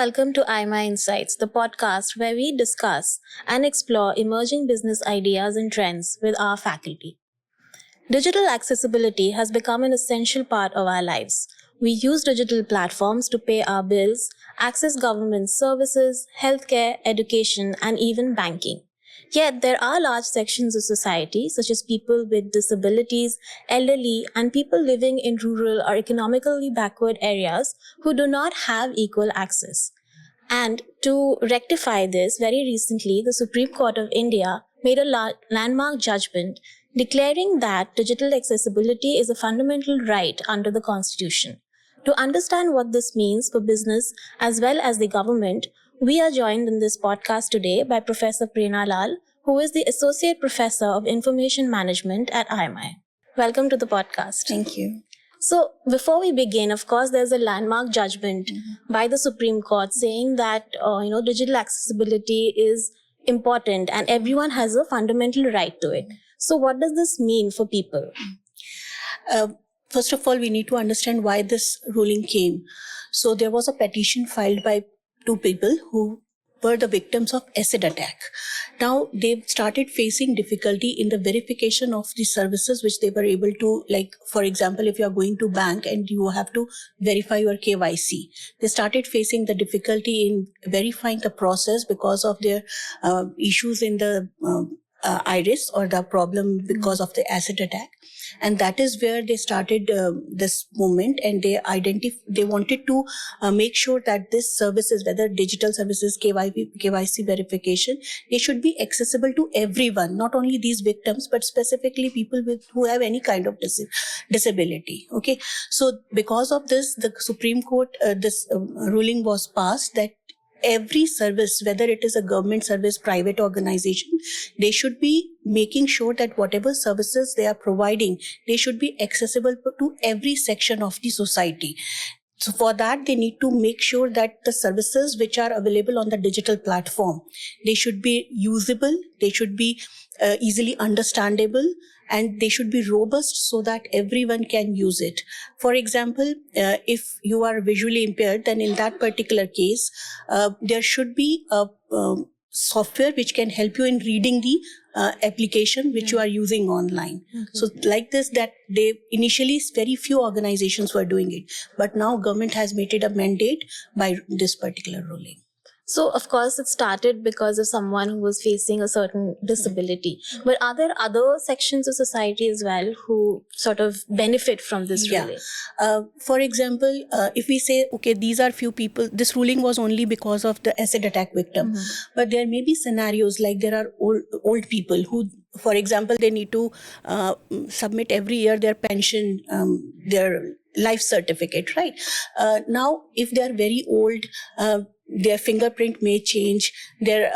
welcome to IMA Insights, the podcast where we discuss and explore emerging business ideas and trends with our faculty. Digital accessibility has become an essential part of our lives. We use digital platforms to pay our bills, access government services, healthcare, education, and even banking. Yet, there are large sections of society, such as people with disabilities, elderly, and people living in rural or economically backward areas who do not have equal access. And to rectify this, very recently, the Supreme Court of India made a landmark judgment declaring that digital accessibility is a fundamental right under the Constitution. To understand what this means for business as well as the government, we are joined in this podcast today by Professor Prerna Lal, who is the Associate Professor of Information Management at IMI. Welcome to the podcast. Thank you. So, before we begin, of course, there's a landmark judgment by the Supreme Court saying that, digital accessibility is important and everyone has a fundamental right to it. So, what does this mean for people? First of all, we need to understand why this ruling came. So there was a petition filed by two people who were the victims of acid attack. Now they've started facing difficulty in the verification of the services which they were able to, like, for example, if you are going to bank and you have to verify your KYC, they started facing the difficulty in verifying the process because of their issues in the iris or the problem because of the acid attack. And that is where they started this movement, and they wanted to make sure that this services, whether digital services, KYC verification, they should be accessible to everyone, not only these victims, but specifically people who have any kind of disability. Okay. So because of this, the Supreme Court, this ruling was passed that every service, whether it is a government service, private organization, they should be making sure that whatever services they are providing, they should be accessible to every section of the society. So for that, they need to make sure that the services which are available on the digital platform, they should be usable, they should be easily understandable, and they should be robust so that everyone can use it. For example, if you are visually impaired, then in that particular case, there should be a software which can help you in reading the application which you are using online. Okay. So like this, that they initially very few organizations were doing it, but now government has made it a mandate by this particular ruling. So, of course, it started because of someone who was facing a certain disability. But are there other sections of society as well who sort of benefit from this ruling? For example, if we say, okay, these are few people, this ruling was only because of the acid attack victim. But there may be scenarios like there are old people who, for example, they need to submit every year their pension, their life certificate, right? Now, if they are very old, their fingerprint may change, their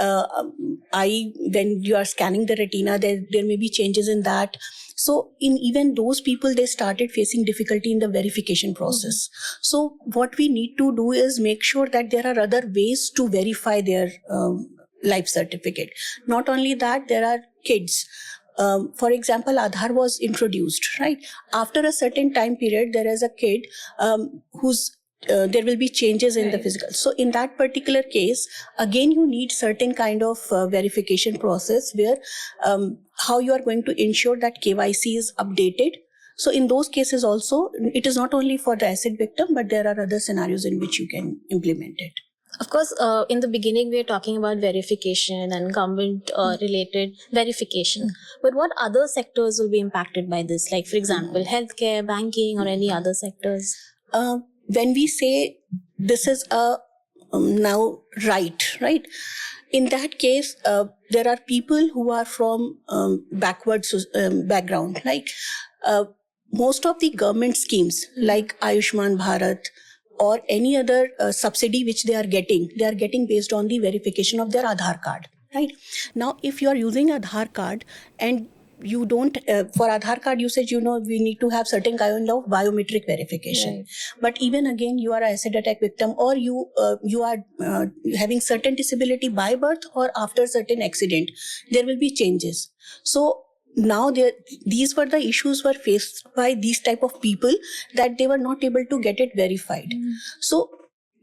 eye, when you are scanning the retina, there may be changes in that. So in even those people, they started facing difficulty in the verification process. So what we need to do is make sure that there are other ways to verify their life certificate. Not only that, there are kids. For example, Aadhaar was introduced, right? After a certain time period, there is a kid who's there will be changes in the physical. So in that particular case, again, you need certain kind of verification process where how you are going to ensure that KYC is updated. So in those cases also, it is not only for the acid victim, but there are other scenarios in which you can implement it. Of course, in the beginning, we are talking about verification and government-related verification. But what other sectors will be impacted by this? Like, for example, healthcare, banking, or any other sectors? When we say this is a now right? In that case, there are people who are from backward background. Like most of the government schemes, like Ayushman Bharat, or any other subsidy which they are getting based on the verification of their Aadhaar card, right? Now, if you are using Aadhaar card and you don't, for Aadhaar card usage, we need to have certain kind of biometric verification. Right. But even again, you are an acid attack victim, or you are having certain disability by birth or after certain accident, there will be changes. So now these were the issues were faced by these type of people, that they were not able to get it verified. So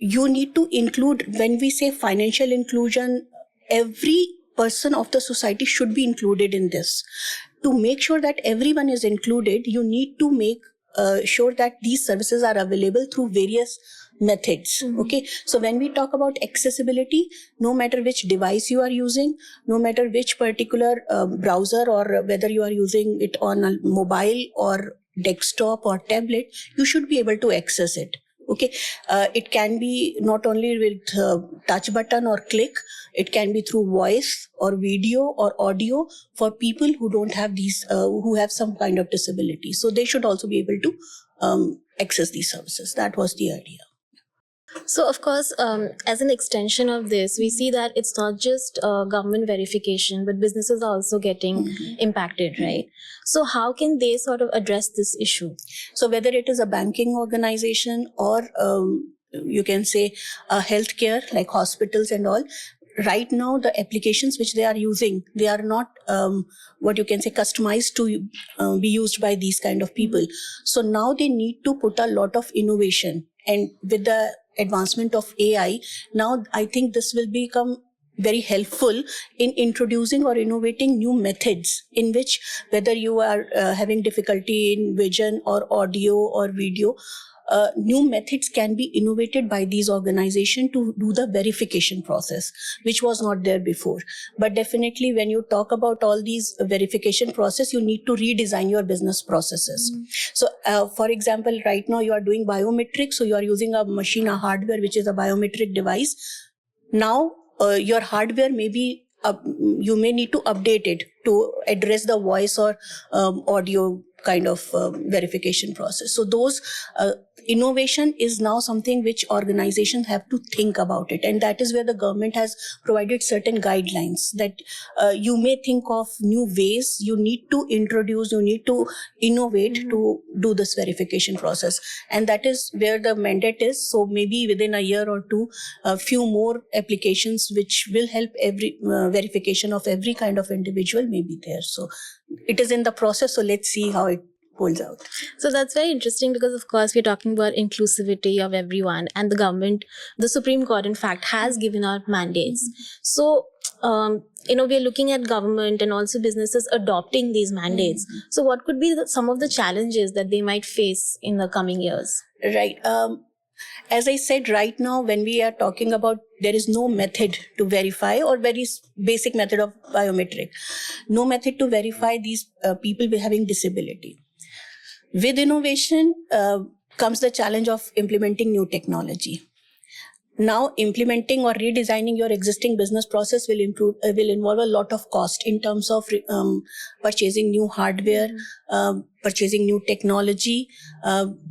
you need to include, when we say financial inclusion, every person of the society should be included in this. To make sure that everyone is included, you need to make sure that these services are available through various methods. Okay, so when we talk about accessibility, no matter which device you are using, no matter which particular browser, or whether you are using it on a mobile or desktop or tablet, you should be able to access it. Okay, it can be not only with touch button or click, it can be through voice or video or audio for people who don't have these, who have some kind of disability. So they should also be able to access these services. That was the idea. So, of course, as an extension of this, we see that it's not just government verification, but businesses are also getting impacted, right? So, how can they sort of address this issue? So, whether it is a banking organization or you can say healthcare, like hospitals and all, right now the applications which they are using, they are not what you can say customized to be used by these kind of people. So now they need to put a lot of innovation, and with the advancement of AI, now I think this will become very helpful in introducing or innovating new methods in which, whether you are having difficulty in vision or audio or video, new methods can be innovated by these organizations to do the verification process, which was not there before. But definitely when you talk about all these verification process, you need to redesign your business processes. So for example, right now you are doing biometrics, so you are using a machine, a hardware, which is a biometric device. Now your hardware may be, you may need to update it to address the voice or audio kind of verification process. So those innovation is now something which organizations have to think about it. And that is where the government has provided certain guidelines that you may think of new ways, you need to introduce, you need to innovate to do this verification process. And that is where the mandate is. So maybe within a year or two, a few more applications which will help every verification of every kind of individual may be there. So it is in the process. So let's see how it holds out. So that's very interesting because, of course, we're talking about inclusivity of everyone, and the government, the Supreme Court, in fact, has given out mandates. So, we're looking at government and also businesses adopting these mandates. So what could be some of the challenges that they might face in the coming years? Right. As I said, right now, when we are talking about, there is no method to verify, or very basic method of biometric, no method to verify these people with having disability. With innovation comes the challenge of implementing new technology. Now, implementing or redesigning your existing business process will involve a lot of cost in terms of purchasing new hardware, purchasing new technology.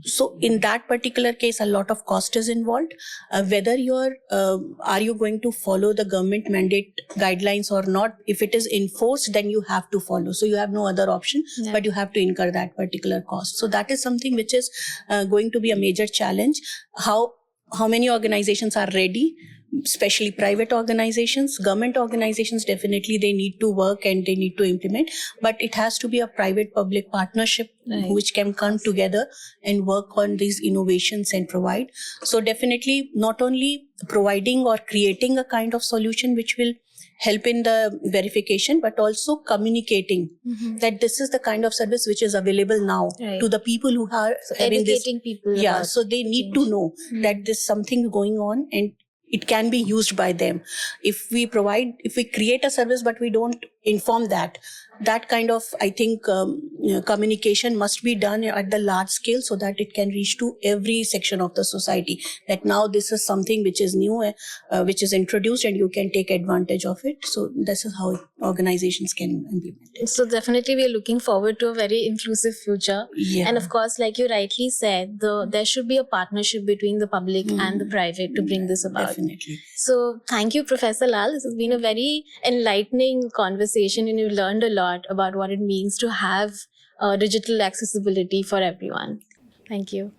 So in that particular case, a lot of cost is involved. Whether are you going to follow the government mandate guidelines or not? If it is enforced, then you have to follow. So you have no other option, but you have to incur that particular cost. So that is something which is going to be a major challenge. How many organizations are ready, especially private organizations? Government organizations, definitely they need to work and they need to implement, but it has to be a private-public partnership which can come together and work on these innovations and provide. So definitely not only providing or creating a kind of solution which will help in the verification, but also communicating that this is the kind of service which is available now to the people who are having educating people. Yeah, so they need to know that there's something going on and it can be used by them. If we create a service but we don't inform that kind of, I think, communication must be done at the large scale so that it can reach to every section of the society, that now this is something which is new, which is introduced, and you can take advantage of it. So this is how organizations can implement it. So definitely we are looking forward to a very inclusive future. Yeah. And of course, like you rightly said, there should be a partnership between the public and the private to bring this about. Definitely. So thank you, Professor Lal. This has been a very enlightening conversation, and you've learned a lot about what it means to have digital accessibility for everyone. Thank you.